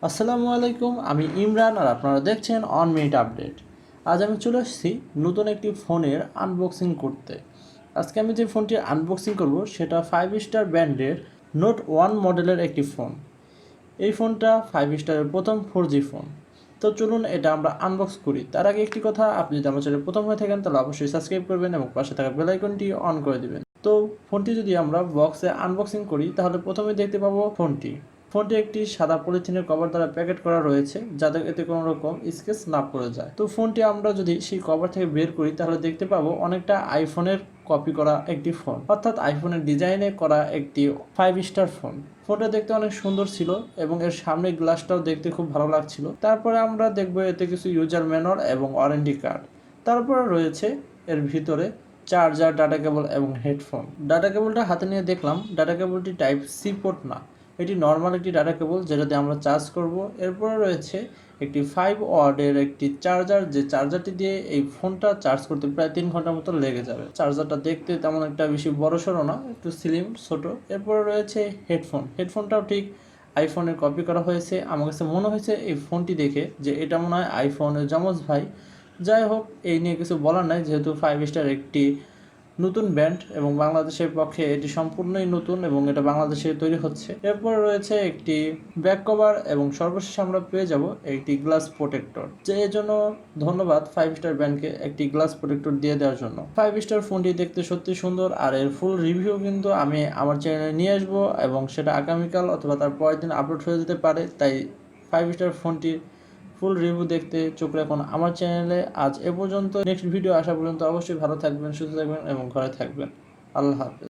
আসসালামু আলাইকুম, আমি ইমরান আর আপনারা দেখছেন অন মিনিট আপডেট। আজ আমি চলে এসেছি নতুন একটি ফোনের আনবক্সিং করতে। আজকে আমি যে ফোনটি আনবক্সিং করব সেটা 5 স্টার ব্র্যান্ডের নোট 1 মডেলের একটি ফোন। এই ফোনটা 5 স্টারের প্রথম 4G ফোন। তো চলুন এটা আমরা আনবক্স করি। তার আগে একটি কথা, আপনি যদি আমার চ্যানেলে প্রথম হয়ে থাকেন তাহলে অবশ্যই সাবস্ক্রাইব করবেন এবং পাশে থাকা বেল আইকনটি অন করে দিবেন। তো ফোনটি যদি আমরা বক্সে আনবক্সিং করি তাহলে প্রথমে দেখতে পাবো ফোনটি একটি সাদা পলিথিনের কভার দ্বারা প্যাকেট করা রয়েছে, যাতে এতে কোনো রকম স্কেচ না পড়ে যায়। তো ফোনটি আমরা যদি সেই কভার থেকে বের করি তাহলে দেখতে পাবো অনেকটা আইফোনের কপি করা একটি ফোন, অর্থাৎ আইফোনের ডিজাইনে করা একটি 5 স্টার ফোন। ফোনটা দেখতে অনেক সুন্দর ছিল এবং এর সামনের গ্লাসটাও দেখতে খুব ভালো লাগছিল। তারপরে আমরা দেখবো এতে কিছু ইউজার ম্যানুয়াল এবং ওয়ারেন্টি কার্ড। তারপরে রয়েছে এর ভিতরে চার্জার, ডাটা কেবল এবং হেডফোন। ডাটা কেবলটা হাতে নিয়ে দেখলাম ডাটা কেবলটি টাইপ সি পোর্ট না, এটি নর্মাল একটি ডাটা কেবল যেটাতে আমরা চার্জ করব। এরপরে রয়েছে একটি 5 ওয়াটের একটি চার্জার, যে চার্জারটি দিয়ে এই ফোনটা চার্জ করতে প্রায় 3 ঘন্টার মতো লেগে যাবে। চার্জারটা দেখতে তেমন একটা বেশি বড় সড়ো না, একটু স্লিম ছোট। এরপরে রয়েছে হেডফোনটাও ঠিক আইফোনের কপি করা হয়েছে। আমার কাছে মনে হয়েছে এই ফোনটি দেখে যে এটা মনে হয় আইফোনের যমজ ভাই। যাই হোক, এই নিয়ে কিছু বলার নাই, যেহেতু 5 স্টার একটি নতুন ব্র্যান্ড এবং বাংলাদেশের পক্ষে এটি সম্পূর্ণই নতুন এবং এটা বাংলাদেশে তৈরি হচ্ছে। এরপর রয়েছে একটি ব্যাক কভার এবং সর্বশেষ আমরা পেয়ে যাব একটি গ্লাস প্রোটেক্টর, যে এর জন্য ধন্যবাদ 5 স্টার ব্র্যান্ডকে একটি গ্লাস প্রোটেক্টর দিয়ে দেওয়ার জন্য। 5 স্টার ফোনটি দেখতে সত্যি সুন্দর, আর এর ফুল রিভিউ কিন্তু আমি আমার চ্যানেলে নিয়ে আসবো এবং সেটা আগামীকাল অথবা তার পরের দিন আপলোড হয়ে যেতে পারে। তাই 5 স্টার ফোনটি ফুল রিভিউ দেখতে চোখ রাখুন আমার চ্যানেলে। আজ এ পর্যন্ত, নেক্সট ভিডিও আসা পর্যন্ত অবশ্যই ভালো থাকবেন, সুস্থ থাকবেন এবং ঘরে থাকবেন। আল্লাহ হাফেজ।